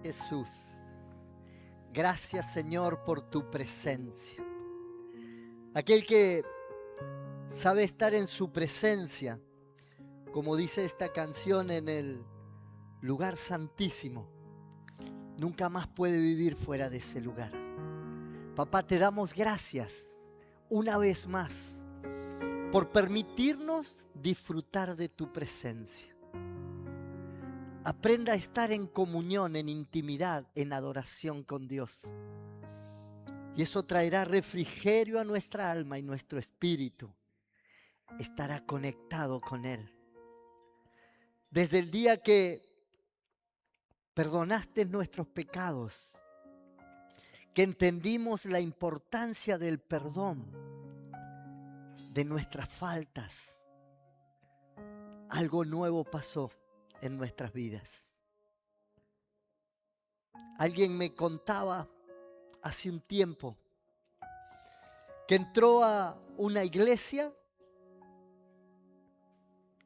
Jesús. Gracias, Señor, por tu presencia. Aquel que sabe estar en su presencia, como dice esta canción, en el lugar santísimo, nunca más puede vivir fuera de ese lugar. Papá, te damos gracias una vez más por permitirnos disfrutar de tu presencia. Aprenda a estar en comunión, en intimidad, en adoración con Dios. Y eso traerá refrigerio a nuestra alma y nuestro espíritu. Estará conectado con Él. Desde el día que perdonaste nuestros pecados, que entendimos la importancia del perdón de nuestras faltas, algo nuevo pasó en nuestras vidas. Alguien me contaba hace un tiempo que entró a una iglesia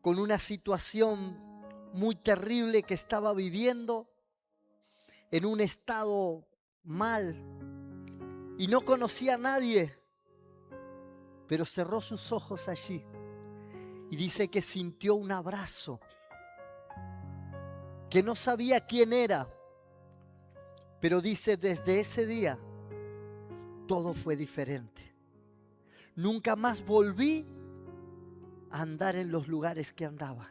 con una situación muy terrible que estaba viviendo, en un estado mal, y no conocía a nadie, pero cerró sus ojos allí y dice que sintió un abrazo, que no sabía quién era, pero dice, desde ese día todo fue diferente. Nunca más volví a andar en los lugares que andaba.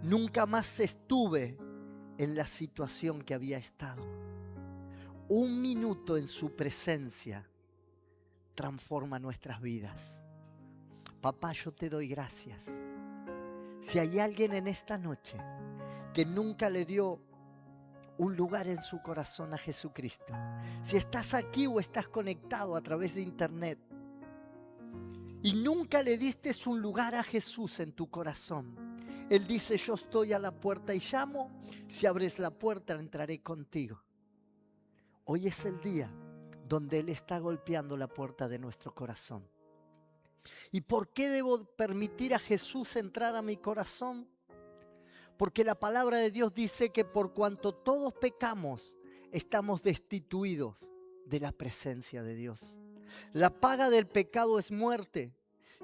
Nunca más estuve en la situación que había estado. Un minuto en su presencia transforma nuestras vidas. Papá, yo te doy gracias. Si hay alguien en esta noche que nunca le dio un lugar en su corazón a Jesucristo, si estás aquí o estás conectado a través de internet y nunca le diste un lugar a Jesús en tu corazón, Él dice, yo estoy a la puerta y llamo, si abres la puerta entraré contigo. Hoy es el día donde Él está golpeando la puerta de nuestro corazón. ¿Y por qué debo permitir a Jesús entrar a mi corazón? Porque la palabra de Dios dice que por cuanto todos pecamos, estamos destituidos de la presencia de Dios. La paga del pecado es muerte.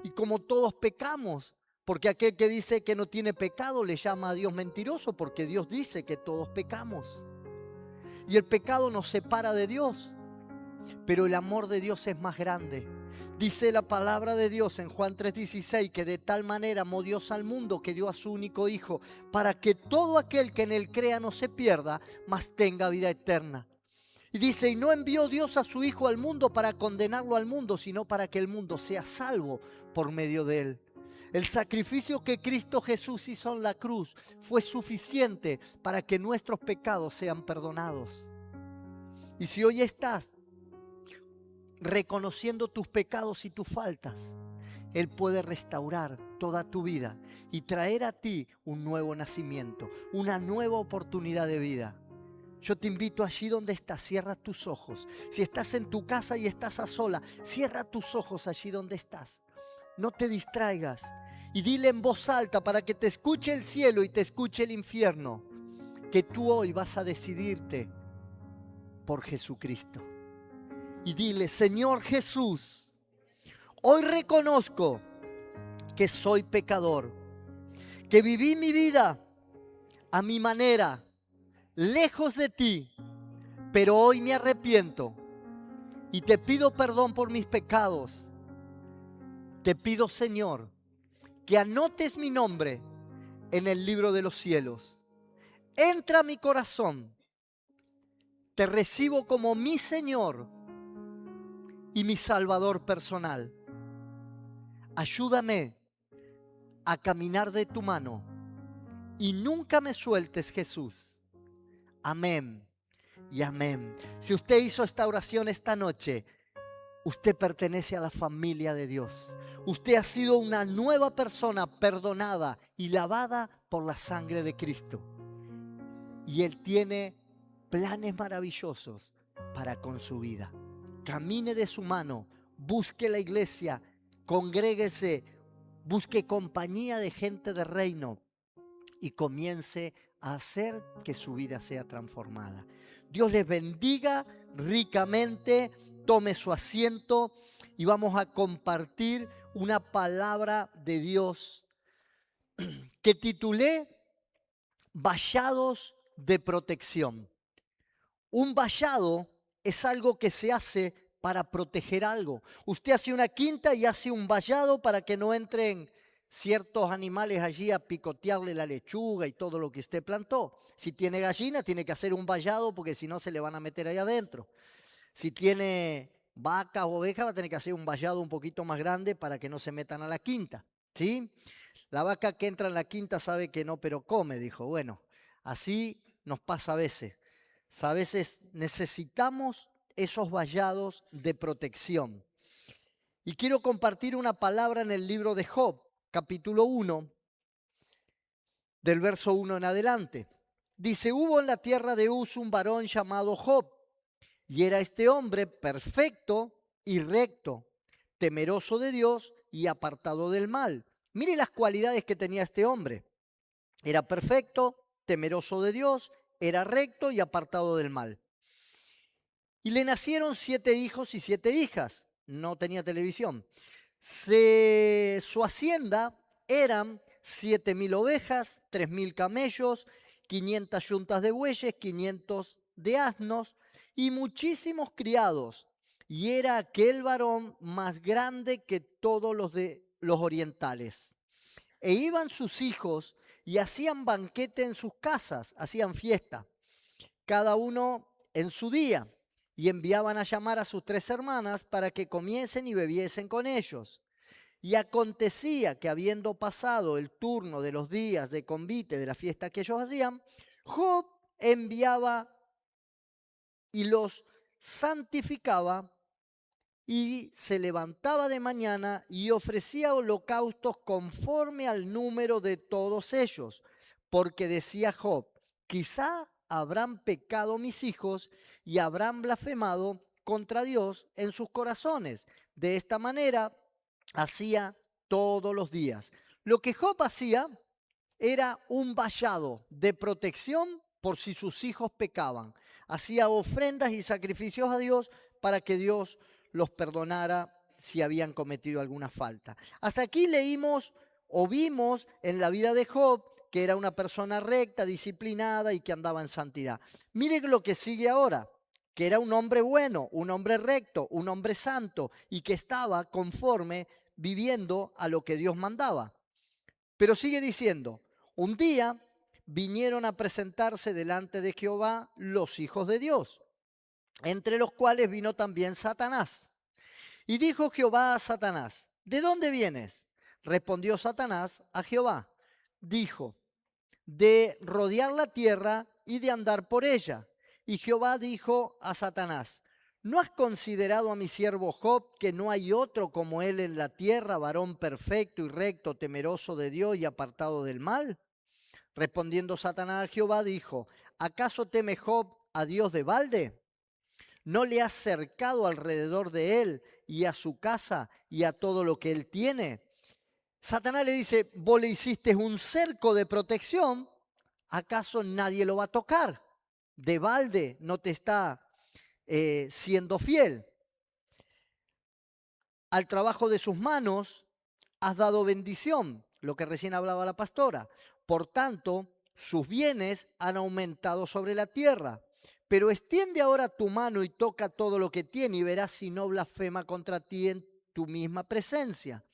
Y como todos pecamos, porque aquel que dice que no tiene pecado le llama a Dios mentiroso, porque Dios dice que todos pecamos. Y el pecado nos separa de Dios, pero el amor de Dios es más grande. Dice la palabra de Dios en Juan 3:16 que de tal manera amó Dios al mundo que dio a su único Hijo para que todo aquel que en Él crea no se pierda, mas tenga vida eterna. Y dice, y no envió Dios a su Hijo al mundo para condenarlo al mundo, sino para que el mundo sea salvo por medio de Él. El sacrificio que Cristo Jesús hizo en la cruz fue suficiente para que nuestros pecados sean perdonados. Y si hoy estás reconociendo tus pecados y tus faltas, Él puede restaurar toda tu vida y traer a ti un nuevo nacimiento, una nueva oportunidad de vida. Yo te invito allí donde estás, cierra tus ojos. Si estás en tu casa y estás a sola, cierra tus ojos allí donde estás. No te distraigas y dile en voz alta para que te escuche el cielo y te escuche el infierno, que tú hoy vas a decidirte por Jesucristo. Y dile, Señor Jesús, hoy reconozco que soy pecador, que viví mi vida a mi manera, lejos de ti, pero hoy me arrepiento y te pido perdón por mis pecados. Te pido, Señor, que anotes mi nombre en el libro de los cielos. Entra a mi corazón, te recibo como mi Señor y mi Salvador personal. Ayúdame a caminar de tu mano y nunca me sueltes, Jesús. Amén y amén. Si usted hizo esta oración esta noche, usted pertenece a la familia de Dios. Usted ha sido una nueva persona perdonada y lavada por la sangre de Cristo. Y Él tiene planes maravillosos para con su vida. Camine de su mano, busque la iglesia, congréguese, busque compañía de gente de reino y comience a hacer que su vida sea transformada. Dios les bendiga ricamente. Tome su asiento y vamos a compartir una palabra de Dios que titulé Vallados de protección. Un vallado es algo que se hace para proteger algo. Usted hace una quinta y hace un vallado para que no entren ciertos animales allí a picotearle la lechuga y todo lo que usted plantó. Si tiene gallina, tiene que hacer un vallado porque si no se le van a meter ahí adentro. Si tiene vacas o ovejas, va a tener que hacer un vallado un poquito más grande para que no se metan a la quinta, ¿sí? La vaca que entra en la quinta sabe que no, pero come, dijo. Bueno, así nos pasa a veces. A veces necesitamos esos vallados de protección. Y quiero compartir una palabra en el libro de Job, capítulo 1, del verso 1 en adelante. Dice, hubo en la tierra de Uz un varón llamado Job, y era este hombre perfecto y recto, temeroso de Dios y apartado del mal. Mire las cualidades que tenía este hombre. Era perfecto, temeroso de Dios, era recto y apartado del mal. Y le nacieron 7 hijos y 7 hijas. No tenía televisión. Su hacienda eran 7.000 ovejas, 3.000 camellos, 500 yuntas de bueyes, 500 de asnos y muchísimos criados. Y era aquel varón más grande que todos los de los orientales. E iban sus hijos y hacían banquete en sus casas, hacían fiesta, cada uno en su día, y enviaban a llamar a sus 3 hermanas para que comiesen y bebiesen con ellos. Y acontecía que habiendo pasado el turno de los días de convite de la fiesta que ellos hacían, Job enviaba y los santificaba y se levantaba de mañana y ofrecía holocaustos conforme al número de todos ellos, porque decía Job, quizá habrán pecado mis hijos y habrán blasfemado contra Dios en sus corazones. De esta manera hacía todos los días. Lo que Job hacía era un vallado de protección por si sus hijos pecaban. Hacía ofrendas y sacrificios a Dios para que Dios los perdonara si habían cometido alguna falta. Hasta aquí leímos o vimos en la vida de Job que era una persona recta, disciplinada y que andaba en santidad. Mire lo que sigue ahora, que era un hombre bueno, un hombre recto, un hombre santo y que estaba conforme viviendo a lo que Dios mandaba. Pero sigue diciendo, un día vinieron a presentarse delante de Jehová los hijos de Dios, entre los cuales vino también Satanás. Y dijo Jehová a Satanás, ¿de dónde vienes? Respondió Satanás a Jehová. Dijo, de rodear la tierra y de andar por ella. Y Jehová dijo a Satanás, ¿no has considerado a mi siervo Job, que no hay otro como él en la tierra, varón perfecto y recto, temeroso de Dios y apartado del mal? Respondiendo Satanás a Jehová, dijo, ¿acaso teme Job a Dios de balde? ¿No le has cercado alrededor de él y a su casa y a todo lo que él tiene? Satanás le dice, vos le hiciste un cerco de protección, ¿acaso nadie lo va a tocar? De balde no te está siendo fiel. Al trabajo de sus manos has dado bendición, lo que recién hablaba la pastora. Por tanto, sus bienes han aumentado sobre la tierra. Pero extiende ahora tu mano y toca todo lo que tiene y verás si no blasfema contra ti en tu misma presencia.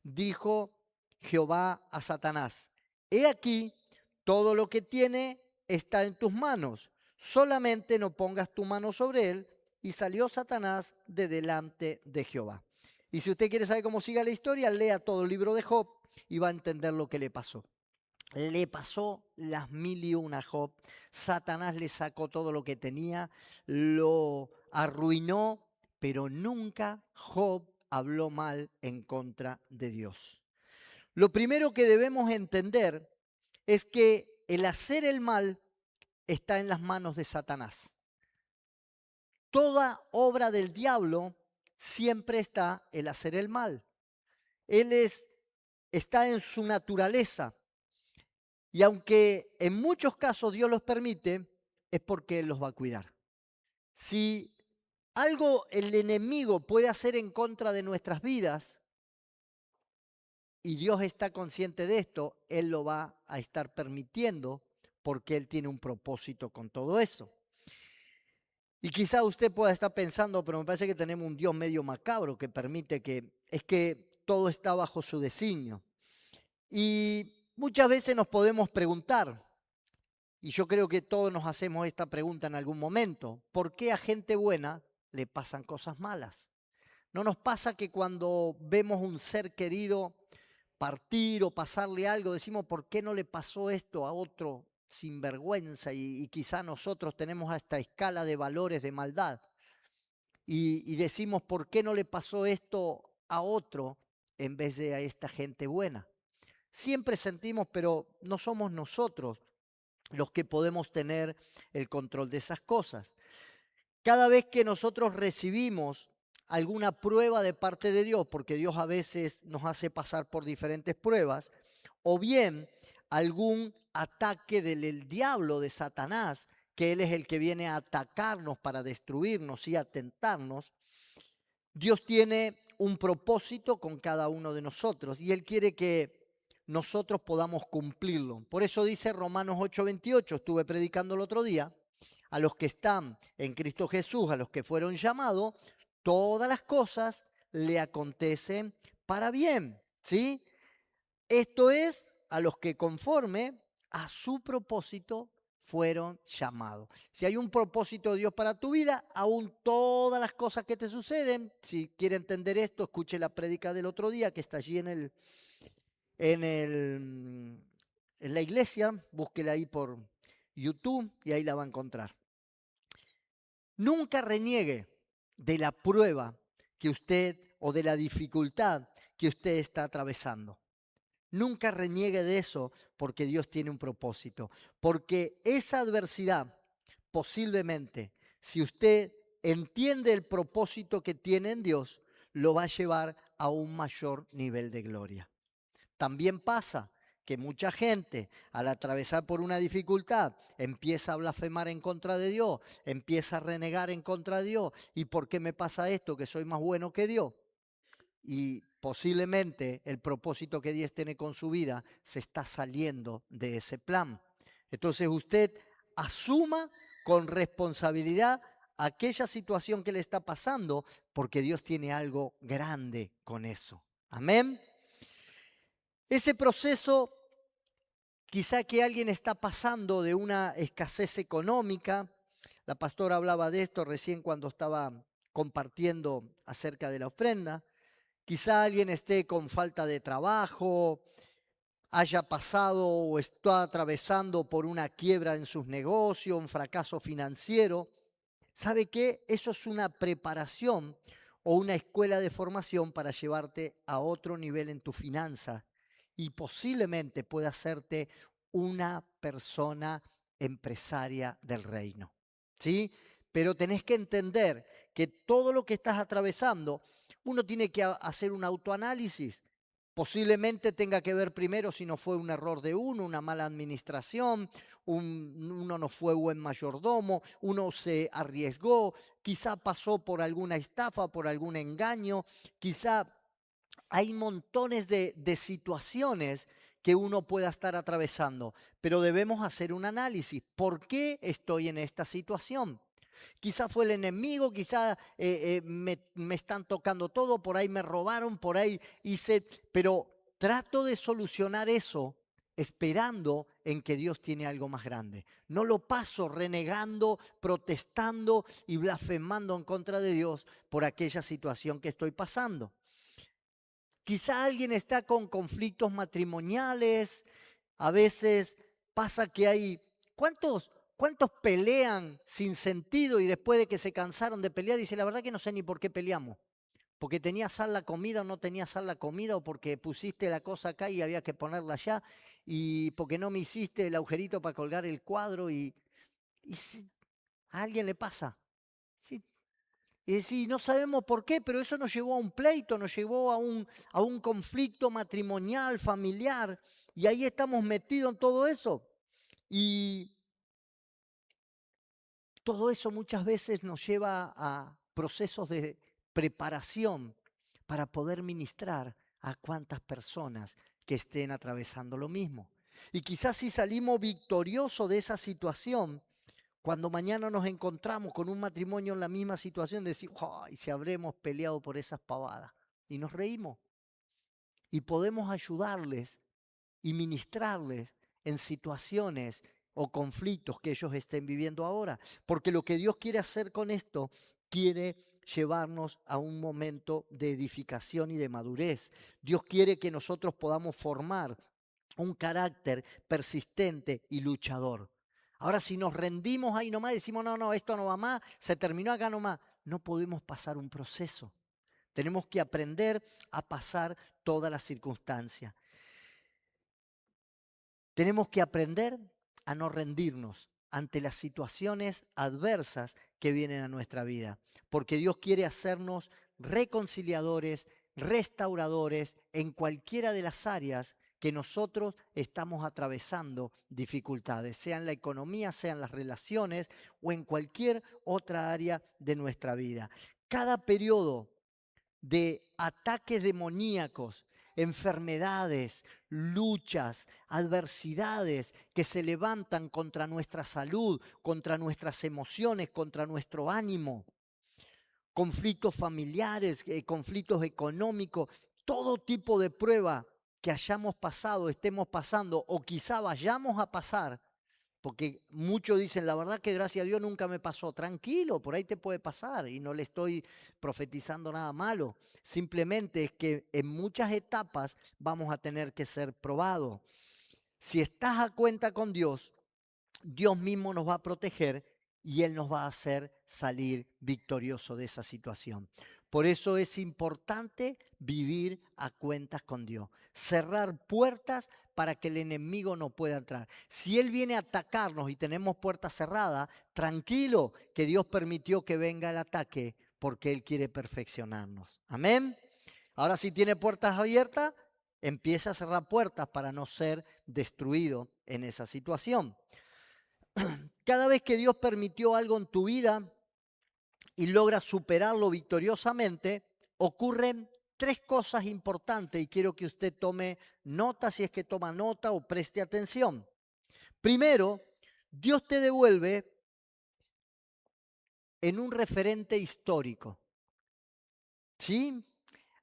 Dijo Jehová a Satanás, he aquí, todo lo que tiene está en tus manos, solamente no pongas tu mano sobre él. Y salió Satanás de delante de Jehová. Y si usted quiere saber cómo sigue la historia, lea todo el libro de Job y va a entender lo que le pasó. Le pasó las 1001 a Job. Satanás le sacó todo lo que tenía, lo arruinó, pero nunca Job habló mal en contra de Dios. Lo primero que debemos entender es que el hacer el mal está en las manos de Satanás. Toda obra del diablo siempre está el hacer el mal. Él está en su naturaleza. Y aunque en muchos casos Dios los permite, es porque Él los va a cuidar. Si algo el enemigo puede hacer en contra de nuestras vidas, y Dios está consciente de esto, Él lo va a estar permitiendo porque Él tiene un propósito con todo eso. Y quizá usted pueda estar pensando, pero me parece que tenemos un Dios medio macabro que permite que todo está bajo su designio. Y muchas veces nos podemos preguntar, y yo creo que todos nos hacemos esta pregunta en algún momento, ¿por qué a gente buena le pasan cosas malas? ¿No nos pasa que cuando vemos un ser querido partir o pasarle algo, decimos, ¿por qué no le pasó esto a otro sinvergüenza? Y quizá nosotros tenemos esta escala de valores de maldad. Y decimos, ¿por qué no le pasó esto a otro en vez de a esta gente buena? Siempre sentimos, pero no somos nosotros los que podemos tener el control de esas cosas. Cada vez que nosotros recibimos alguna prueba de parte de Dios, porque Dios a veces nos hace pasar por diferentes pruebas, o bien algún ataque del diablo, de Satanás, que él es el que viene a atacarnos para destruirnos y atentarnos, Dios tiene un propósito con cada uno de nosotros y Él quiere que nosotros podamos cumplirlo. Por eso dice Romanos 8:28, estuve predicando el otro día, a los que están en Cristo Jesús, a los que fueron llamados, todas las cosas le acontecen para bien, ¿sí? Esto es a los que conforme a su propósito fueron llamados. Si hay un propósito de Dios para tu vida, aún todas las cosas que te suceden, si quiere entender esto, escuche la prédica del otro día que está allí en, el, en la iglesia, búsquela ahí por YouTube y ahí la va a encontrar. Nunca reniegue de la prueba que usted o de la dificultad que usted está atravesando. Nunca reniegue de eso porque Dios tiene un propósito. Porque esa adversidad, posiblemente, si usted entiende el propósito que tiene en Dios, lo va a llevar a un mayor nivel de gloria. También pasa que mucha gente, al atravesar por una dificultad, empieza a blasfemar en contra de Dios, empieza a renegar en contra de Dios. ¿Y por qué me pasa esto? Que soy más bueno que Dios. Y posiblemente el propósito que Dios tiene con su vida se está saliendo de ese plan. Entonces usted asuma con responsabilidad aquella situación que le está pasando, porque Dios tiene algo grande con eso. Amén. Ese proceso, quizá que alguien está pasando de una escasez económica. La pastora hablaba de esto recién cuando estaba compartiendo acerca de la ofrenda. Quizá alguien esté con falta de trabajo, haya pasado o está atravesando por una quiebra en sus negocios, un fracaso financiero. ¿Sabe qué? Eso es una preparación o una escuela de formación para llevarte a otro nivel en tu finanza y posiblemente pueda hacerte una persona empresaria del reino. ¿Sí? Pero tenés que entender que todo lo que estás atravesando, uno tiene que hacer un autoanálisis. Posiblemente tenga que ver primero si no fue un error de uno, una mala administración, uno no fue buen mayordomo, uno se arriesgó, quizá pasó por alguna estafa, por algún engaño, quizá hay montones de situaciones que uno pueda estar atravesando, pero debemos hacer un análisis. ¿Por qué estoy en esta situación? Quizá fue el enemigo, quizá me están tocando todo, por ahí me robaron, por ahí hice, pero trato de solucionar eso esperando en que Dios tiene algo más grande. No lo paso renegando, protestando y blasfemando en contra de Dios por aquella situación que estoy pasando. Quizá alguien está con conflictos matrimoniales, a veces pasa que hay, ¿cuántos pelean sin sentido y después de que se cansaron de pelear, dice, la verdad que no sé ni por qué peleamos? Porque tenía sal la comida o no tenía sal la comida, o porque pusiste la cosa acá y había que ponerla allá, y porque no me hiciste el agujerito para colgar el cuadro, y si, a alguien le pasa. Sí, Y decís, no sabemos por qué, pero eso nos llevó a un pleito, nos llevó a un conflicto matrimonial, familiar, y ahí estamos metidos en todo eso. Y todo eso muchas veces nos lleva a procesos de preparación para poder ministrar a cuantas personas que estén atravesando lo mismo. Y quizás si salimos victoriosos de esa situación, cuando mañana nos encontramos con un matrimonio en la misma situación, decimos, ¡ay! Si habremos peleado por esas pavadas. Y nos reímos. Y podemos ayudarles y ministrarles en situaciones o conflictos que ellos estén viviendo ahora. Porque lo que Dios quiere hacer con esto, quiere llevarnos a un momento de edificación y de madurez. Dios quiere que nosotros podamos formar un carácter persistente y luchador. Ahora, si nos rendimos ahí nomás y decimos, no, no, esto no va más, se terminó acá nomás, no podemos pasar un proceso. Tenemos que aprender a pasar todas las circunstancias. Tenemos que aprender a no rendirnos ante las situaciones adversas que vienen a nuestra vida, porque Dios quiere hacernos reconciliadores, restauradores en cualquiera de las áreas que nosotros estamos atravesando dificultades, sea en la economía, sea en las relaciones o en cualquier otra área de nuestra vida. Cada periodo de ataques demoníacos, enfermedades, luchas, adversidades que se levantan contra nuestra salud, contra nuestras emociones, contra nuestro ánimo, conflictos familiares, conflictos económicos, todo tipo de prueba que hayamos pasado, estemos pasando o quizá vayamos a pasar. Porque muchos dicen, la verdad que gracias a Dios nunca me pasó. Tranquilo, por ahí te puede pasar y no le estoy profetizando nada malo. Simplemente es que en muchas etapas vamos a tener que ser probados. Si estás a cuenta con Dios, Dios mismo nos va a proteger y Él nos va a hacer salir victorioso de esa situación. Por eso es importante vivir a cuentas con Dios, cerrar puertas para que el enemigo no pueda entrar. Si Él viene a atacarnos y tenemos puertas cerradas, tranquilo que Dios permitió que venga el ataque porque Él quiere perfeccionarnos. Amén. Ahora si tiene puertas abiertas, empieza a cerrar puertas para no ser destruido en esa situación. Cada vez que Dios permitió algo en tu vida y logras superarlo victoriosamente, ocurren tres cosas importantes y quiero que usted tome nota si es que toma nota o preste atención. Primero, Dios te devuelve en un referente histórico. ¿Sí?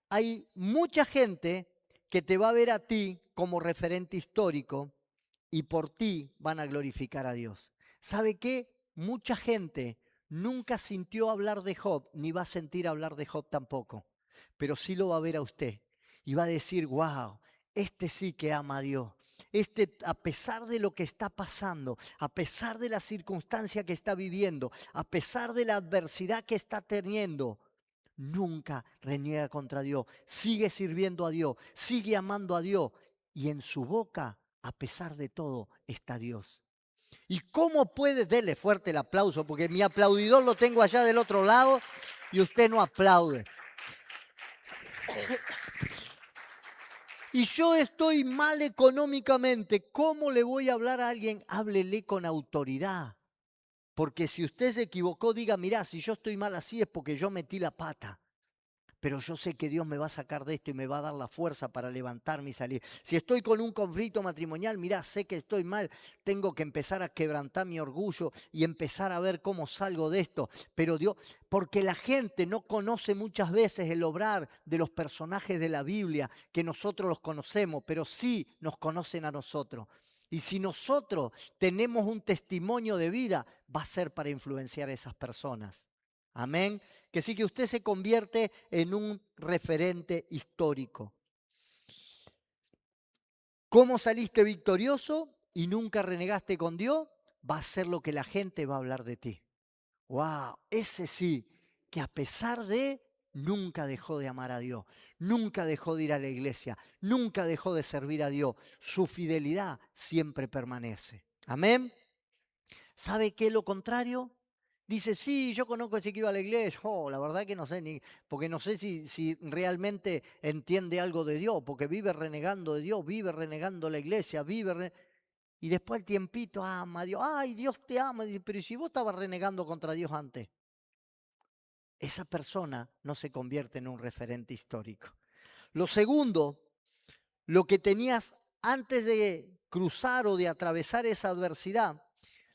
Hay mucha gente que te va a ver a ti como referente histórico y por ti van a glorificar a Dios. ¿Sabe qué? Mucha gente nunca sintió hablar de Job, ni va a sentir hablar de Job tampoco, pero sí lo va a ver a usted y va a decir, wow, este sí que ama a Dios. Este, a pesar de lo que está pasando, a pesar de la circunstancia que está viviendo, a pesar de la adversidad que está teniendo, nunca reniega contra Dios, sigue sirviendo a Dios, sigue amando a Dios y en su boca, a pesar de todo, está Dios. ¿Y cómo puede? Dele fuerte el aplauso, porque mi aplaudidor lo tengo allá del otro lado y usted no aplaude. Y yo estoy mal económicamente, ¿cómo le voy a hablar a alguien? Háblele con autoridad. Porque si usted se equivocó, diga, mirá, si yo estoy mal así es porque yo metí la pata. Pero yo sé que Dios me va a sacar de esto y me va a dar la fuerza para levantarme y salir. Si estoy con un conflicto matrimonial, mirá, sé que estoy mal, tengo que empezar a quebrantar mi orgullo y empezar a ver cómo salgo de esto. Pero Dios, porque la gente no conoce muchas veces el obrar de los personajes de la Biblia, que nosotros los conocemos, pero sí nos conocen a nosotros. Y si nosotros tenemos un testimonio de vida, va a ser para influenciar a esas personas. Amén. Que sí que usted se convierte en un referente histórico. ¿Cómo saliste victorioso y nunca renegaste con Dios? Va a ser lo que la gente va a hablar de ti. ¡Wow! Ese sí, que a pesar de, nunca dejó de amar a Dios, nunca dejó de ir a la iglesia, nunca dejó de servir a Dios. Su fidelidad siempre permanece. Amén. ¿Sabe qué es lo contrario? Dice, sí, yo conozco ese que iba a la iglesia. Oh, la verdad que no sé, porque no sé si realmente entiende algo de Dios, porque vive renegando de Dios, vive renegando la iglesia, y después al tiempito ama a Dios. Ay, Dios te ama. Dice, pero ¿y si vos estabas renegando contra Dios antes? Esa persona no se convierte en un referente histórico. Lo segundo, lo que tenías antes de cruzar o de atravesar esa adversidad,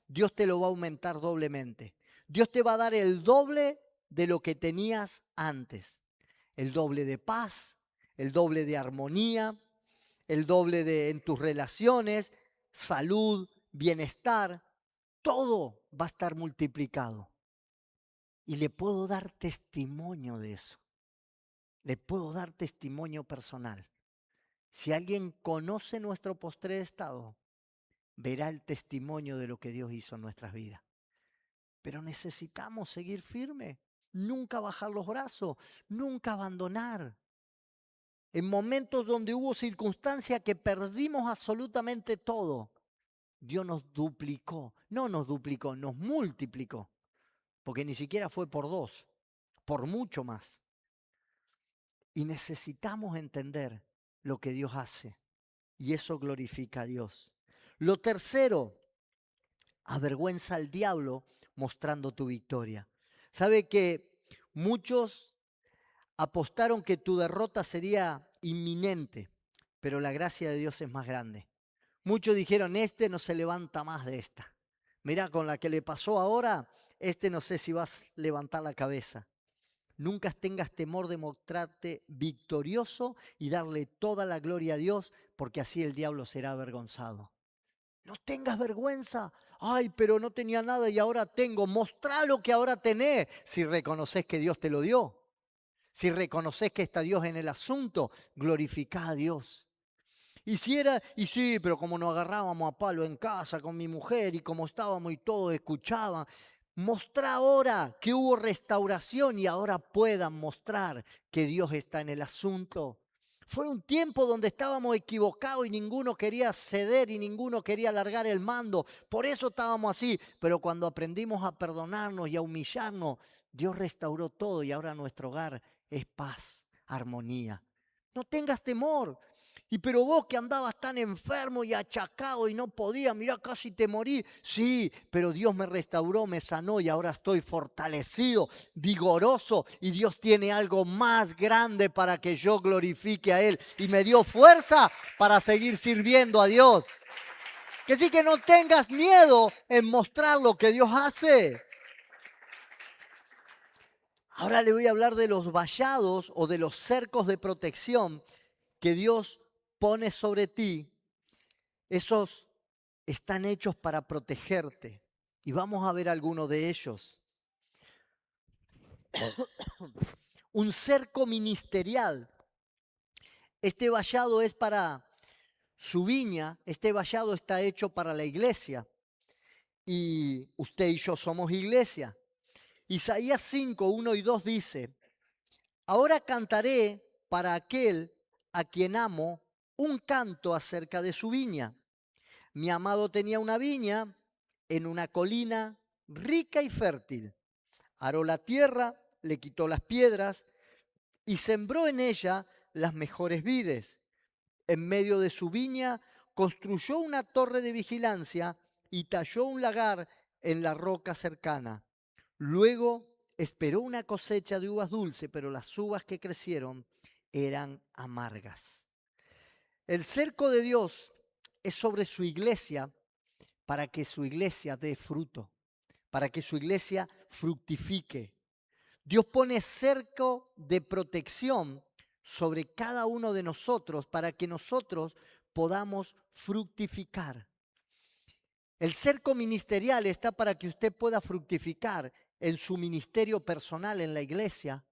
Dios te lo va a aumentar doblemente. Dios te va a dar el doble de lo que tenías antes. El doble de paz, el doble de armonía, el doble en tus relaciones, salud, bienestar. Todo va a estar multiplicado. Y le puedo dar testimonio de eso. Le puedo dar testimonio personal. Si alguien conoce nuestro postrer estado, verá el testimonio de lo que Dios hizo en nuestras vidas. Pero necesitamos seguir firme, nunca bajar los brazos, nunca abandonar. En momentos donde hubo circunstancias que perdimos absolutamente todo, Dios nos duplicó, no nos duplicó, nos multiplicó, porque ni siquiera fue por 2, por mucho más. Y necesitamos entender lo que Dios hace, y eso glorifica a Dios. Lo tercero, avergüenza al diablo mostrando tu victoria. ¿Sabe que muchos apostaron que tu derrota sería inminente, pero la gracia de Dios es más grande? Muchos dijeron, este no se levanta más de esta. Mirá, con la que le pasó ahora, este no sé si vas a levantar la cabeza. Nunca tengas temor de mostrarte victorioso y darle toda la gloria a Dios, porque así el diablo será avergonzado. No tengas vergüenza. Ay, pero no tenía nada y ahora tengo. Mostrá lo que ahora tenés si reconoces que Dios te lo dio. Si reconoces que está Dios en el asunto, glorificá a Dios. Y sí, pero como nos agarrábamos a palo en casa con mi mujer y como estábamos y todos escuchaban, mostrá ahora que hubo restauración y ahora puedan mostrar que Dios está en el asunto. Fue un tiempo donde estábamos equivocados y ninguno quería ceder y ninguno quería largar el mando. Por eso estábamos así. Pero cuando aprendimos a perdonarnos y a humillarnos, Dios restauró todo y ahora nuestro hogar es paz, armonía. No tengas temor. Y pero vos que andabas tan enfermo y achacado y no podías, mirá, casi te morí. Sí, pero Dios me restauró, me sanó y ahora estoy fortalecido, vigoroso. Y Dios tiene algo más grande para que yo glorifique a Él. Y me dio fuerza para seguir sirviendo a Dios. Que sí, que no tengas miedo en mostrar lo que Dios hace. Ahora le voy a hablar de los vallados o de los cercos de protección que Dios pone sobre ti. Esos están hechos para protegerte. Y vamos a ver algunos de ellos. Un cerco ministerial. Este vallado es para su viña. Este vallado está hecho para la iglesia. Y usted y yo somos iglesia. Isaías 5, 1 y 2 dice: ahora cantaré para aquel a quien amo un canto acerca de su viña. Mi amado tenía una viña en una colina rica y fértil. Aró la tierra, le quitó las piedras y sembró en ella las mejores vides. En medio de su viña construyó una torre de vigilancia y talló un lagar en la roca cercana. Luego esperó una cosecha de uvas dulces, pero las uvas que crecieron eran amargas. El cerco de Dios es sobre su iglesia para que su iglesia dé fruto, para que su iglesia fructifique. Dios pone cerco de protección sobre cada uno de nosotros para que nosotros podamos fructificar. El cerco ministerial está para que usted pueda fructificar en su ministerio personal en la iglesia,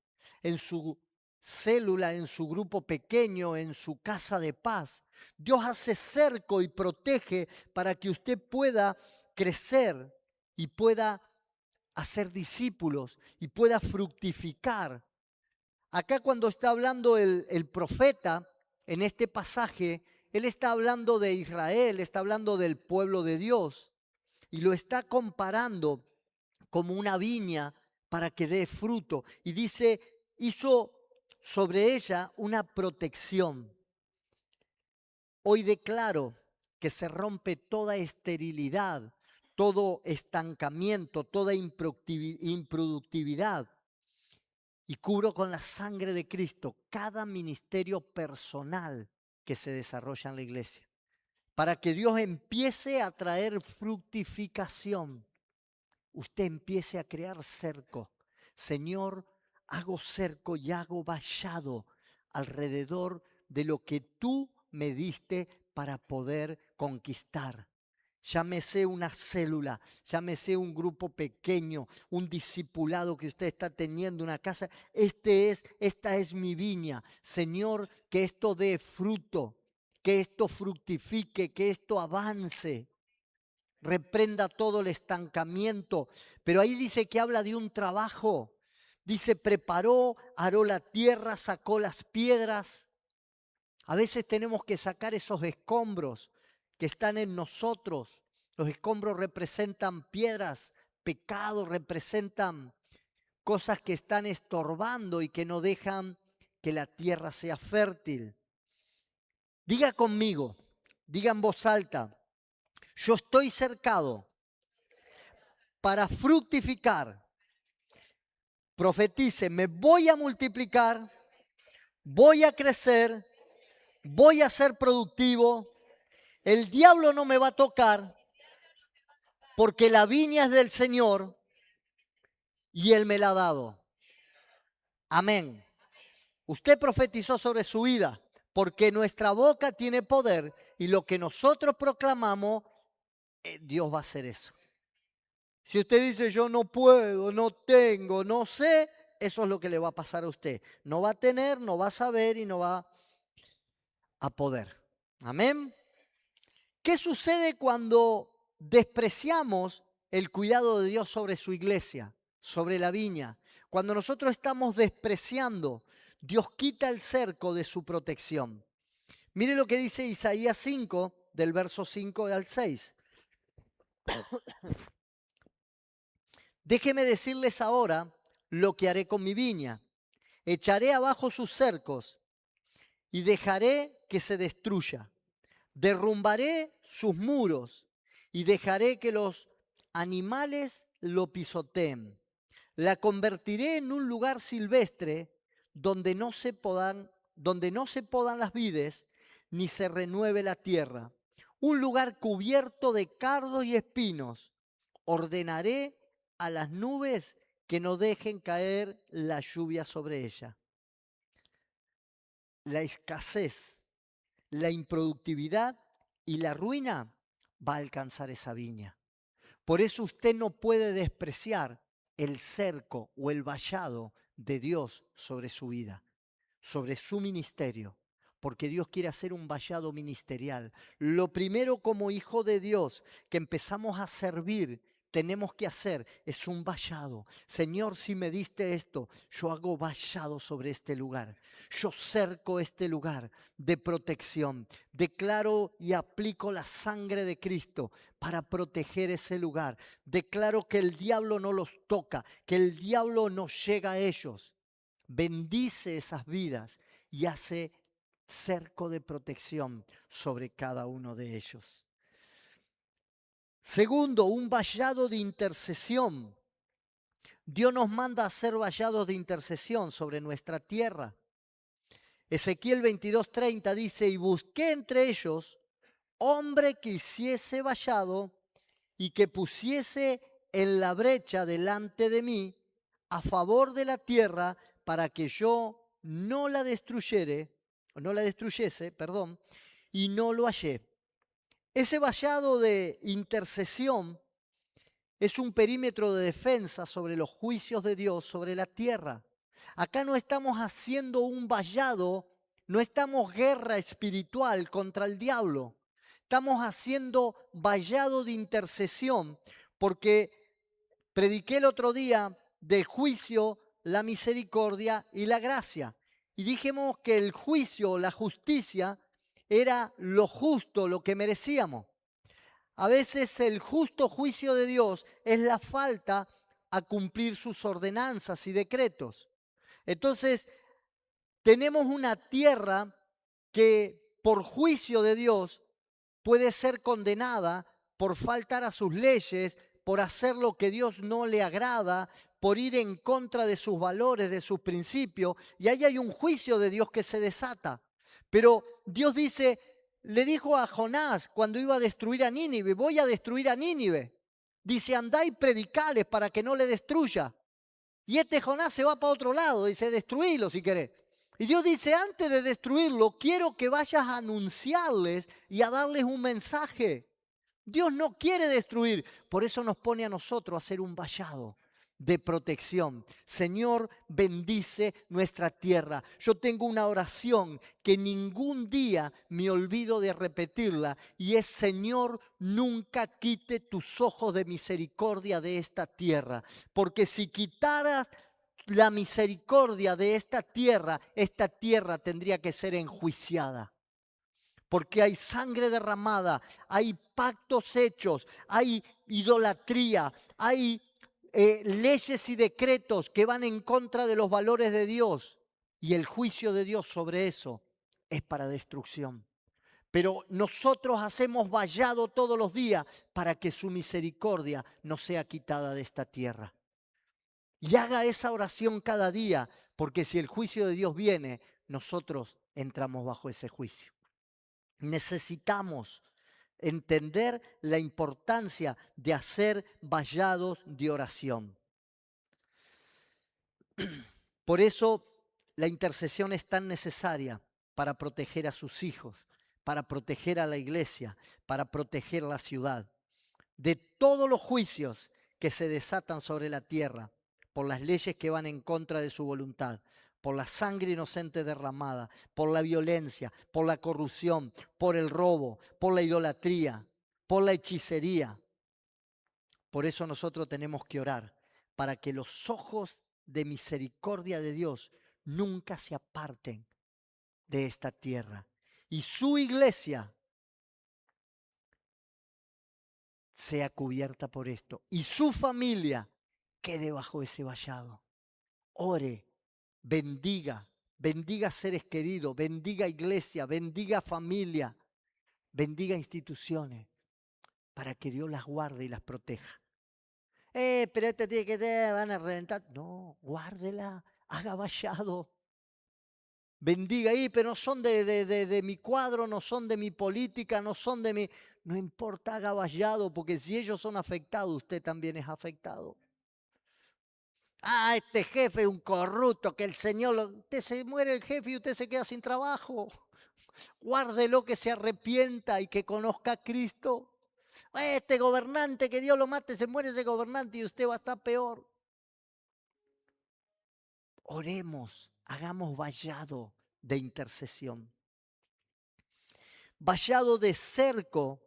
en su célula, en su grupo pequeño, en su casa de paz. Dios hace cerco y protege para que usted pueda crecer y pueda hacer discípulos y pueda fructificar. Acá cuando está hablando el profeta en este pasaje, él está hablando de Israel, está hablando del pueblo de Dios y lo está comparando como una viña para que dé fruto. Y dice, hizo sobre ella una protección. Hoy declaro que se rompe toda esterilidad, todo estancamiento, toda improductividad. Y cubro con la sangre de Cristo cada ministerio personal que se desarrolla en la iglesia, para que Dios empiece a traer fructificación. Usted empiece a crear cerco. Señor, hago cerco y hago vallado alrededor de lo que tú me diste para poder conquistar. Llámese una célula, llámese un grupo pequeño, un discipulado que usted está teniendo, una casa. Esta es mi viña. Señor, que esto dé fruto, que esto fructifique, que esto avance. Reprenda todo el estancamiento. Pero ahí dice que habla de un trabajo. Dice, preparó, aró la tierra, sacó las piedras. A veces tenemos que sacar esos escombros que están en nosotros. Los escombros representan piedras, pecados, representan cosas que están estorbando y que no dejan que la tierra sea fértil. Diga conmigo, diga en voz alta, yo estoy cercado para fructificar. Profetice, me voy a multiplicar, voy a crecer, voy a ser productivo. El diablo no me va a tocar porque la viña es del Señor y Él me la ha dado. Amén. Usted profetizó sobre su vida porque nuestra boca tiene poder y lo que nosotros proclamamos, Dios va a hacer eso. Si usted dice yo no puedo, no tengo, no sé, eso es lo que le va a pasar a usted. No va a tener, no va a saber y no va a poder. Amén. ¿Qué sucede cuando despreciamos el cuidado de Dios sobre su iglesia, sobre la viña? Cuando nosotros estamos despreciando, Dios quita el cerco de su protección. Mire lo que dice Isaías 5, del verso 5 al 6. Déjeme decirles ahora lo que haré con mi viña. Echaré abajo sus cercos y dejaré que se destruya. Derrumbaré sus muros y dejaré que los animales lo pisoteen. La convertiré en un lugar silvestre donde no se podan las vides ni se renueve la tierra. Un lugar cubierto de cardos y espinos. Ordenaré a las nubes que no dejen caer la lluvia sobre ella. La escasez, la improductividad y la ruina va a alcanzar esa viña. Por eso usted no puede despreciar el cerco o el vallado de Dios sobre su vida, sobre su ministerio, porque Dios quiere hacer un vallado ministerial. Lo primero como hijo de Dios que empezamos a servir, tenemos que hacer es un vallado. Señor, si me diste esto, yo hago vallado sobre este lugar. Yo cerco este lugar de protección. Declaro y aplico la sangre de Cristo para proteger ese lugar. Declaro que el diablo no los toca, que el diablo no llega a ellos. Bendice esas vidas y hace cerco de protección sobre cada uno de ellos. Segundo, un vallado de intercesión. Dios nos manda a hacer vallados de intercesión sobre nuestra tierra. Ezequiel 22:30 dice, y busqué entre ellos hombre que hiciese vallado y que pusiese en la brecha delante de mí a favor de la tierra para que yo no la destruyese, y no lo hallé. Ese vallado de intercesión es un perímetro de defensa sobre los juicios de Dios sobre la tierra. Acá no estamos haciendo un vallado, no estamos guerra espiritual contra el diablo. Estamos haciendo vallado de intercesión porque prediqué el otro día del juicio, la misericordia y la gracia. Y dijimos que el juicio, la justicia, era lo justo, lo que merecíamos. A veces el justo juicio de Dios es la falta a cumplir sus ordenanzas y decretos. Entonces, tenemos una tierra que por juicio de Dios puede ser condenada por faltar a sus leyes, por hacer lo que Dios no le agrada, por ir en contra de sus valores, de sus principios. Y ahí hay un juicio de Dios que se desata. Pero Dios dice, le dijo a Jonás cuando iba a destruir a Nínive, voy a destruir a Nínive. Dice, andá y predicales para que no le destruya. Y este Jonás se va para otro lado, dice, destruílo si querés. Y Dios dice, antes de destruirlo, quiero que vayas a anunciarles y a darles un mensaje. Dios no quiere destruir, por eso nos pone a nosotros a hacer un vallado de protección. Señor, bendice nuestra tierra. Yo tengo una oración que ningún día me olvido de repetirla y es, Señor, nunca quite tus ojos de misericordia de esta tierra, porque si quitaras la misericordia de esta tierra tendría que ser enjuiciada. Porque hay sangre derramada, hay pactos hechos, hay idolatría, hay leyes y decretos que van en contra de los valores de Dios. Y el juicio de Dios sobre eso es para destrucción. Pero nosotros hacemos vallado todos los días para que su misericordia no sea quitada de esta tierra. Y haga esa oración cada día, porque si el juicio de Dios viene, nosotros entramos bajo ese juicio. Necesitamos entender la importancia de hacer vallados de oración. Por eso la intercesión es tan necesaria para proteger a sus hijos, para proteger a la iglesia, para proteger la ciudad de todos los juicios que se desatan sobre la tierra por las leyes que van en contra de su voluntad, por la sangre inocente derramada, por la violencia, por la corrupción, por el robo, por la idolatría, por la hechicería. Por eso nosotros tenemos que orar para que los ojos de misericordia de Dios nunca se aparten de esta tierra. Y su iglesia sea cubierta por esto. Y su familia quede bajo ese vallado. Ore, bendiga, bendiga seres queridos, bendiga iglesia, bendiga familia, bendiga instituciones, para que Dios las guarde y las proteja. Pero este tiene que tener, van a reventar. No, guárdela, haga vallado. Bendiga ahí, pero no son de mi cuadro, no son de mi política, no son de mi... No importa, haga vallado, porque si ellos son afectados, usted también es afectado. Ah, este jefe es un corrupto, que el Señor... Usted se muere el jefe y usted se queda sin trabajo. Guárdelo, que se arrepienta y que conozca a Cristo. Este gobernante, que Dios lo mate, se muere ese gobernante y usted va a estar peor. Oremos, hagamos vallado de intercesión. Vallado de cerco.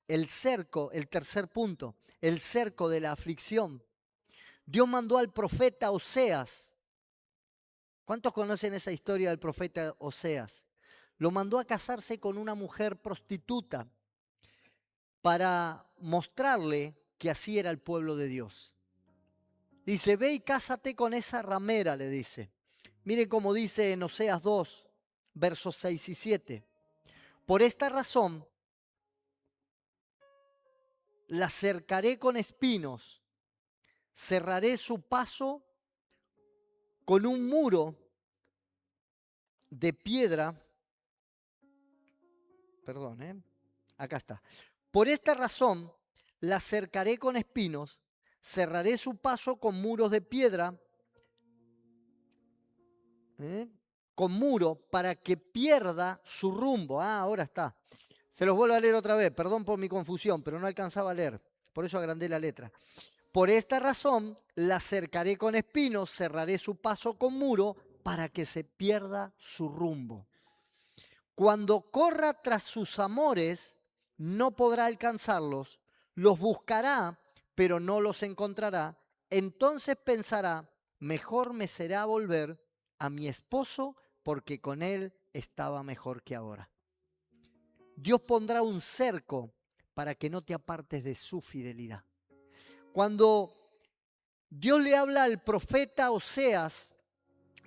El cerco, el tercer punto, el cerco de la aflicción. Dios mandó al profeta Oseas. ¿Cuántos conocen esa historia del profeta Oseas? Lo mandó a casarse con una mujer prostituta para mostrarle que así era el pueblo de Dios. Dice, ve y cásate con esa ramera, le dice. Mire cómo dice en Oseas 2, versos 6 y 7. Por esta razón, la cercaré con espinos, cerraré su paso con un muro de piedra. Perdón, acá está. Por esta razón, la cercaré con espinos, cerraré su paso con muros de piedra, con muro, para que pierda su rumbo. Ah, ahora está. Se los vuelvo a leer otra vez, perdón por mi confusión, pero no alcanzaba a leer, por eso agrandé la letra. Por esta razón, la cercaré con espinos, cerraré su paso con muro, para que se pierda su rumbo. Cuando corra tras sus amores, no podrá alcanzarlos, los buscará, pero no los encontrará. Entonces pensará, mejor me será volver a mi esposo, porque con él estaba mejor que ahora. Dios pondrá un cerco para que no te apartes de su fidelidad. Cuando Dios le habla al profeta Oseas,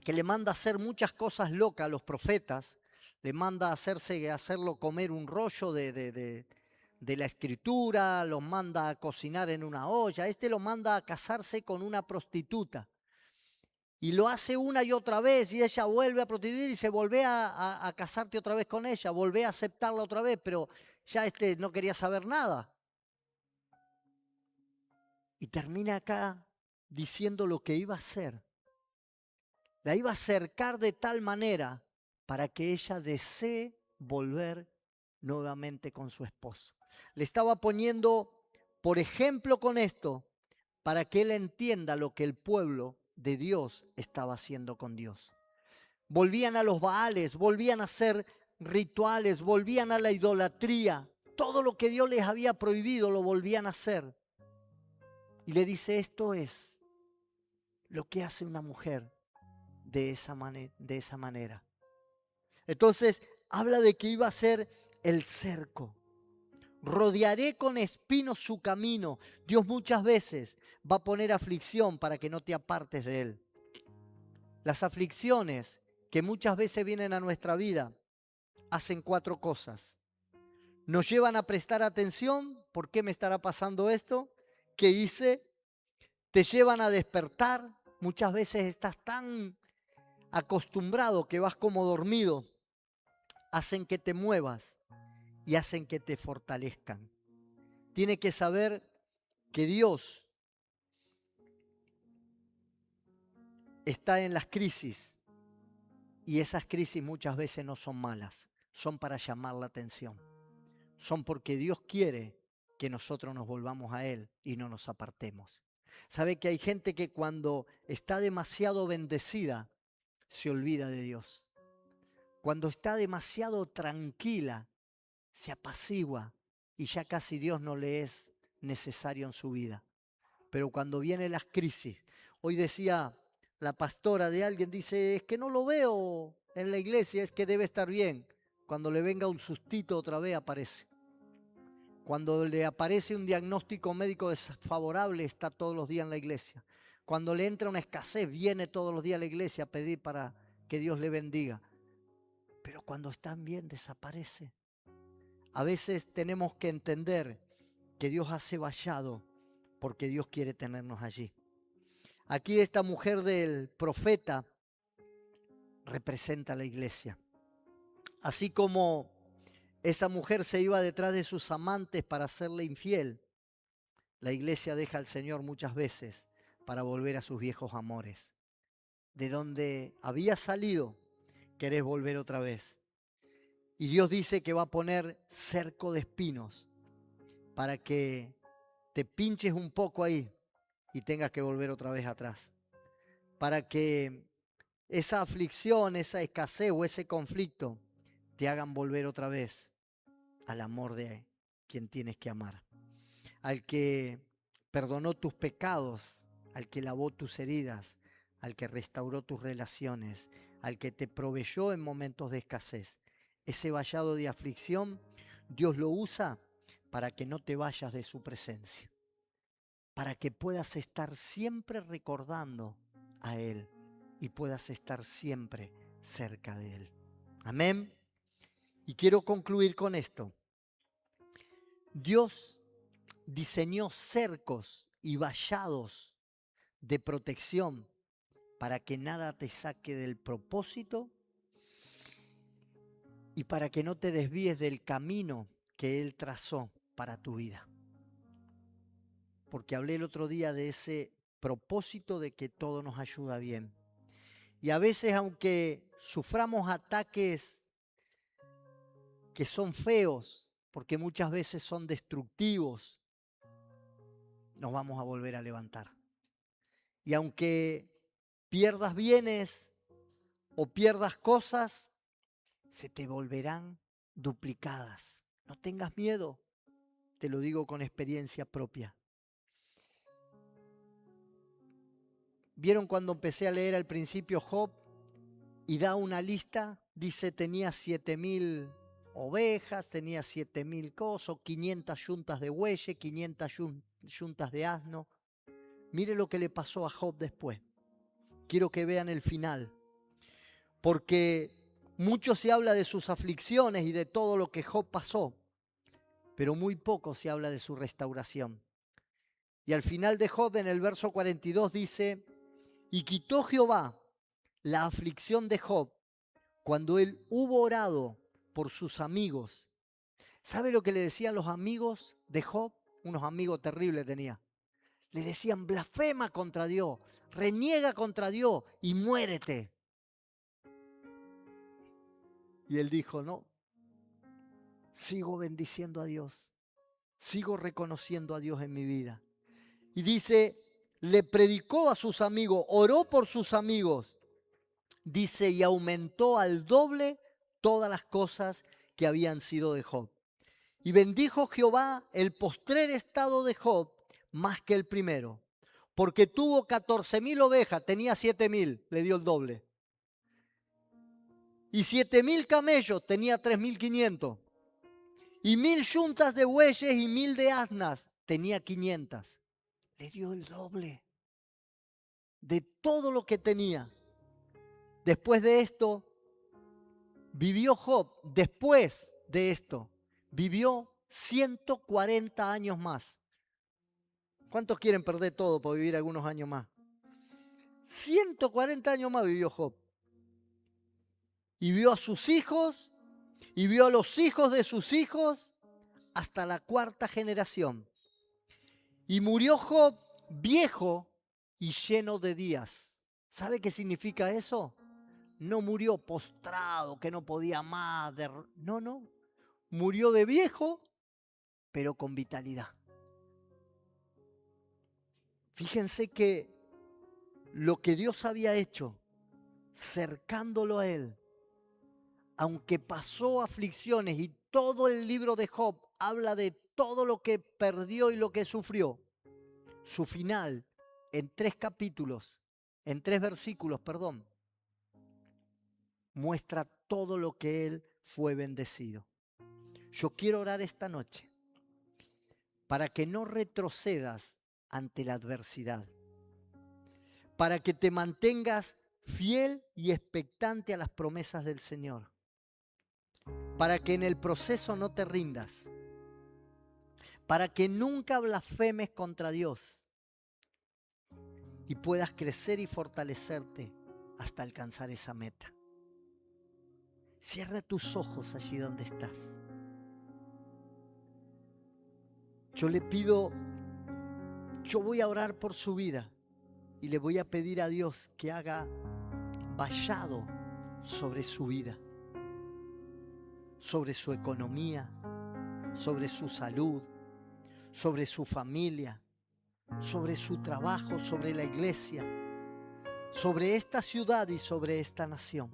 que le manda a hacer muchas cosas locas a los profetas, le manda a hacerlo comer un rollo de la escritura, los manda a cocinar en una olla, lo manda a casarse con una prostituta. Y lo hace una y otra vez y ella vuelve a prostituir y se vuelve a casarte otra vez con ella, vuelve a aceptarla otra vez, pero ya no quería saber nada. Y termina acá diciendo lo que iba a hacer. La iba a acercar de tal manera para que ella desee volver nuevamente con su esposo. Le estaba poniendo, por ejemplo, con esto, para que él entienda lo que el pueblo de Dios estaba haciendo con Dios. Volvían a los Baales, volvían a hacer rituales, volvían a la idolatría. Todo lo que Dios les había prohibido lo volvían a hacer. Y le dice, esto es lo que hace una mujer de esa manera. Entonces, habla de que iba a ser el cerco. Rodearé con espinos su camino. Dios muchas veces va a poner aflicción para que no te apartes de Él. Las aflicciones que muchas veces vienen a nuestra vida hacen 4 cosas. Nos llevan a prestar atención. ¿Por qué me estará pasando esto? ¿Qué hice? Te llevan a despertar. Muchas veces estás tan acostumbrado que vas como dormido. Hacen que te muevas y hacen que te fortalezcan. Tiene que saber que Dios está en las crisis y esas crisis muchas veces no son malas, son para llamar la atención. Son porque Dios quiere que nosotros nos volvamos a Él y no nos apartemos. ¿Sabe que hay gente que cuando está demasiado bendecida se olvida de Dios? Cuando está demasiado tranquila se apacigua y ya casi Dios no le es necesario en su vida. Pero cuando vienen las crisis, hoy decía la pastora de alguien, dice, es que no lo veo en la iglesia, es que debe estar bien. Cuando le venga un sustito otra vez aparece. Cuando le aparece un diagnóstico médico desfavorable, está todos los días en la iglesia. Cuando le entra una escasez, viene todos los días a la iglesia a pedir para que Dios le bendiga. Pero cuando están bien, desaparece. A veces tenemos que entender que Dios hace vallado porque Dios quiere tenernos allí. Aquí esta mujer del profeta representa a la iglesia. Así como esa mujer se iba detrás de sus amantes para hacerle infiel, la iglesia deja al Señor muchas veces para volver a sus viejos amores. De donde había salido, querés volver otra vez. Y Dios dice que va a poner cerco de espinos para que te pinches un poco ahí y tengas que volver otra vez atrás. Para que esa aflicción, esa escasez o ese conflicto te hagan volver otra vez al amor de quien tienes que amar. Al que perdonó tus pecados, al que lavó tus heridas, al que restauró tus relaciones, al que te proveyó en momentos de escasez. Ese vallado de aflicción, Dios lo usa para que no te vayas de su presencia, para que puedas estar siempre recordando a Él y puedas estar siempre cerca de Él. Amén. Y quiero concluir con esto. Dios diseñó cercos y vallados de protección para que nada te saque del propósito y para que no te desvíes del camino que Él trazó para tu vida. Porque hablé el otro día de ese propósito de que todo nos ayuda bien. Y a veces, aunque suframos ataques que son feos, porque muchas veces son destructivos, nos vamos a volver a levantar. Y aunque pierdas bienes o pierdas cosas, se te volverán duplicadas. No tengas miedo, te lo digo con experiencia propia. ¿Vieron cuando empecé a leer al principio Job y da una lista? Dice tenía 7,000 ovejas, tenía 7.000 cosos, 500 yuntas de bueyes, 500 yuntas de asno. Mire lo que le pasó a Job después. Quiero que vean el final. Porque mucho se habla de sus aflicciones y de todo lo que Job pasó, pero muy poco se habla de su restauración. Y al final de Job, en el verso 42, dice: y quitó Jehová la aflicción de Job cuando él hubo orado por sus amigos. ¿Sabe lo que le decían los amigos de Job? Unos amigos terribles tenía. Le decían: blasfema contra Dios, reniega contra Dios y muérete. Y él dijo: no, sigo bendiciendo a Dios, sigo reconociendo a Dios en mi vida. Y dice, le predicó a sus amigos, oró por sus amigos. Dice, y aumentó al doble todas las cosas que habían sido de Job. Y bendijo Jehová el postrer estado de Job más que el primero, porque tuvo 14.000 ovejas, tenía 7.000, le dio el doble. Y 7.000 camellos, tenía 3.500. Y 1.000 yuntas de bueyes y 1.000 de asnas, tenía 500. Le dio el doble de todo lo que tenía. Después de esto, vivió Job, después de esto, vivió 140 años más. ¿Cuántos quieren perder todo por vivir algunos años más? 140 años más vivió Job. Y vio a sus hijos, y vio a los hijos de sus hijos, hasta la 4ª generación. Y murió Job viejo y lleno de días. ¿Sabe qué significa eso? No murió postrado, que no podía más. No. Murió de viejo, pero con vitalidad. Fíjense que lo que Dios había hecho, cercándolo a él, aunque pasó aflicciones, y todo el libro de Job habla de todo lo que perdió y lo que sufrió, su final, en 3 capítulos, en 3 versículos, muestra todo lo que él fue bendecido. Yo quiero orar esta noche para que no retrocedas ante la adversidad, para que te mantengas fiel y expectante a las promesas del Señor, para que en el proceso no te rindas, para que nunca blasfemes contra Dios y puedas crecer y fortalecerte hasta alcanzar esa meta. Cierra tus ojos allí donde estás. Yo le pido, yo voy a orar por su vida y le voy a pedir a Dios que haga vallado sobre su vida, sobre su economía, sobre su salud, sobre su familia, sobre su trabajo, sobre la iglesia, sobre esta ciudad y sobre esta nación.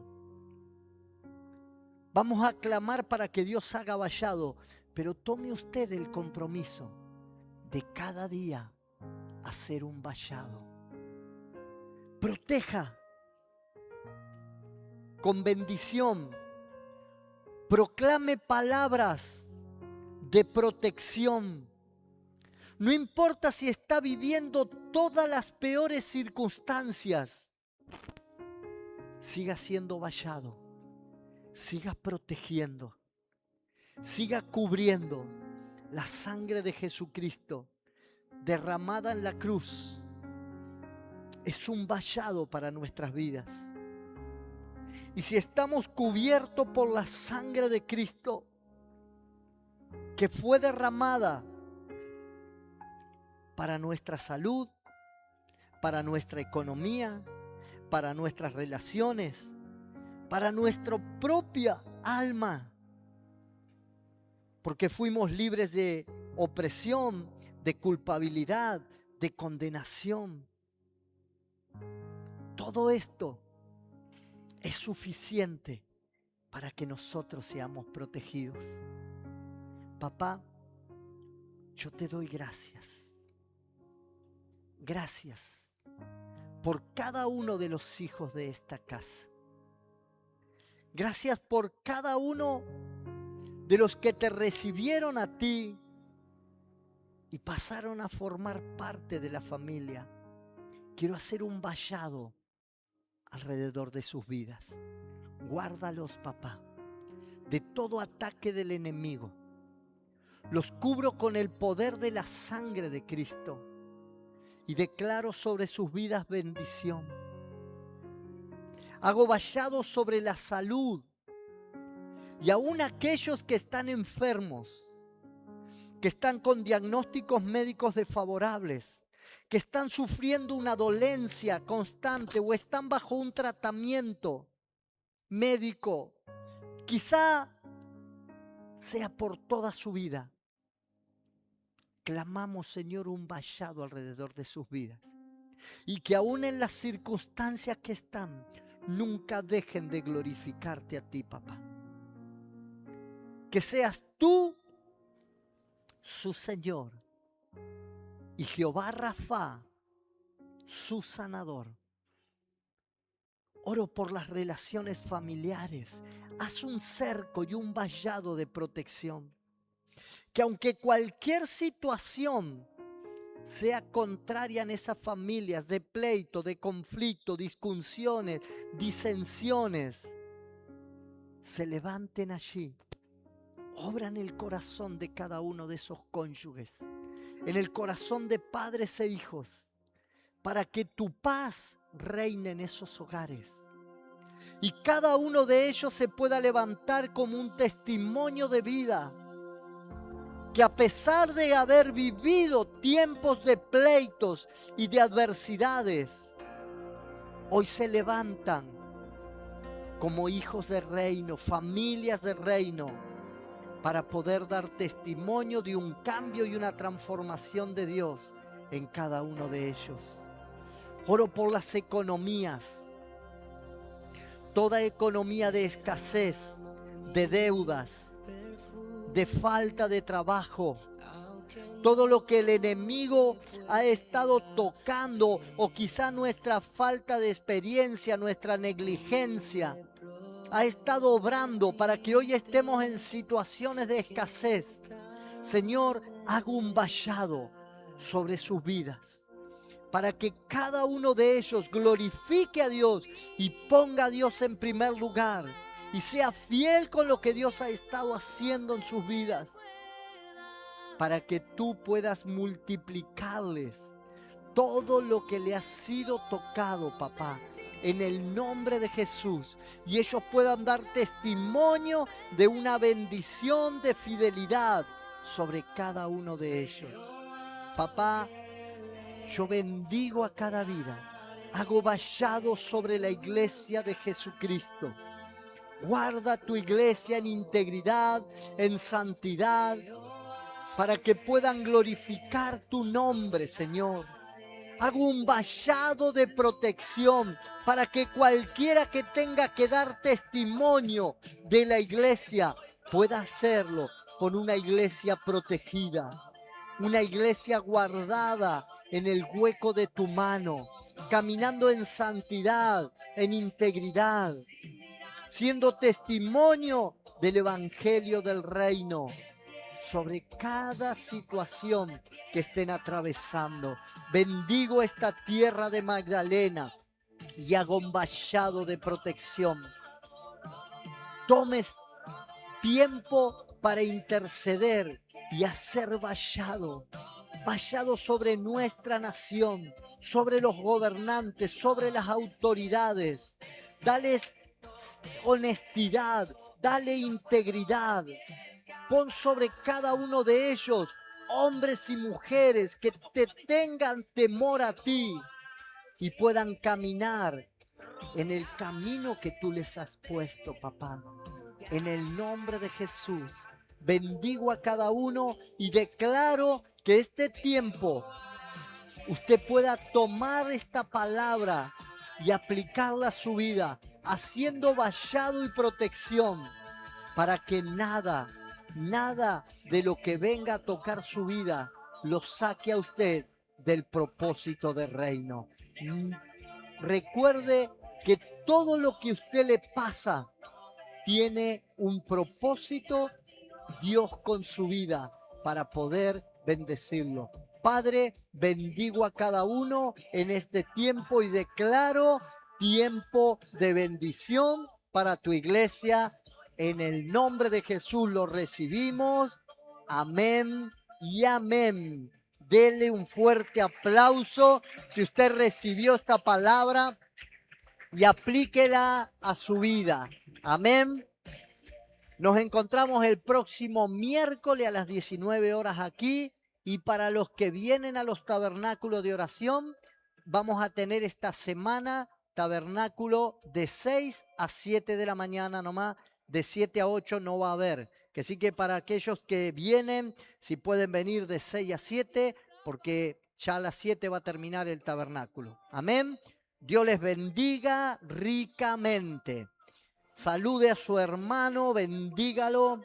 Vamos a clamar para que Dios haga vallado, pero tome usted el compromiso de cada día hacer un vallado. Proteja con bendición, proclame palabras de protección. No importa si está viviendo todas las peores circunstancias, siga siendo vallado, siga protegiendo, siga cubriendo. La sangre de Jesucristo derramada en la cruz es un vallado para nuestras vidas. Y si estamos cubiertos por la sangre de Cristo, que fue derramada para nuestra salud, para nuestra economía, para nuestras relaciones, para nuestra propia alma, porque fuimos libres de opresión, de culpabilidad, de condenación. Todo esto es suficiente para que nosotros seamos protegidos. Papá, yo te doy gracias. Gracias por cada uno de los hijos de esta casa. Gracias por cada uno de los que te recibieron a ti y pasaron a formar parte de la familia. Quiero hacer un vallado alrededor de sus vidas. Guárdalos, papá, de todo ataque del enemigo. Los cubro con el poder de la sangre de Cristo y declaro sobre sus vidas bendición. Hago vallado sobre la salud y aún aquellos que están enfermos, que están con diagnósticos médicos desfavorables, que están sufriendo una dolencia constante o están bajo un tratamiento médico, quizá sea por toda su vida. Clamamos, Señor, un vallado alrededor de sus vidas y que aún en las circunstancias que están, nunca dejen de glorificarte a ti, papá. Que seas tú su Señor y Jehová Rafa, su sanador. Oro por las relaciones familiares. Haz un cerco y un vallado de protección. Que aunque cualquier situación sea contraria en esas familias, de pleito, de conflicto, discusiones, disensiones, se levanten allí. Obra en el corazón de cada uno de esos cónyuges, en el corazón de padres e hijos, para que tu paz reine en esos hogares. Y cada uno de ellos se pueda levantar como un testimonio de vida. Que a pesar de haber vivido tiempos de pleitos y de adversidades, hoy se levantan como hijos del reino, familias del reino, para poder dar testimonio de un cambio y una transformación de Dios en cada uno de ellos. Oro por las economías, toda economía de escasez, de deudas, de falta de trabajo, todo lo que el enemigo ha estado tocando, o quizá nuestra falta de experiencia, nuestra negligencia, ha estado obrando para que hoy estemos en situaciones de escasez. Señor, hago un vallado sobre sus vidas, para que cada uno de ellos glorifique a Dios y ponga a Dios en primer lugar y sea fiel con lo que Dios ha estado haciendo en sus vidas, para que tú puedas multiplicarles todo lo que le ha sido tocado, papá, en el nombre de Jesús, y ellos puedan dar testimonio de una bendición de fidelidad sobre cada uno de ellos. Papá, yo bendigo a cada vida, hago vallado sobre la iglesia de Jesucristo. Guarda tu iglesia en integridad, en santidad, para que puedan glorificar tu nombre, Señor. Hago un vallado de protección para que cualquiera que tenga que dar testimonio de la iglesia pueda hacerlo con una iglesia protegida, una iglesia guardada en el hueco de tu mano, caminando en santidad, en integridad, siendo testimonio del evangelio del reino sobre cada situación que estén atravesando. Bendigo esta tierra de Magdalena y hago un vallado de protección. Tomes tiempo para interceder y hacer vallado sobre nuestra nación, sobre los gobernantes, sobre las autoridades. Dales honestidad, dale integridad. Pon sobre cada uno de ellos hombres y mujeres que te tengan temor a ti y puedan caminar en el camino que tú les has puesto, papá. En el nombre de Jesús, bendigo a cada uno y declaro que este tiempo usted pueda tomar esta palabra y aplicarla a su vida, haciendo vallado y protección para que nada de lo que venga a tocar su vida lo saque a usted del propósito del reino. Recuerde que todo lo que a usted le pasa tiene un propósito Dios con su vida para poder bendecirlo. Padre, bendigo a cada uno en este tiempo y declaro tiempo de bendición para tu iglesia. En el nombre de Jesús lo recibimos. Amén y amén. Dele un fuerte aplauso si usted recibió esta palabra y aplíquela a su vida. Amén. Nos encontramos el próximo miércoles a las 19 horas aquí, y para los que vienen a los tabernáculos de oración, vamos a tener esta semana tabernáculo de 6 a 7 de la mañana nomás, de 7 a 8 no va a haber. Que sí, que para aquellos que vienen, si pueden venir de 6 a 7, porque ya a las 7 va a terminar el tabernáculo. Amén. Dios les bendiga ricamente. Salude a su hermano, bendígalo.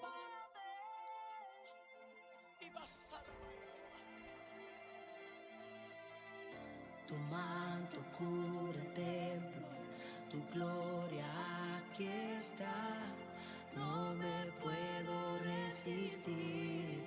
Tu manto cubre el templo, tu gloria aquí está. No me puedo resistir.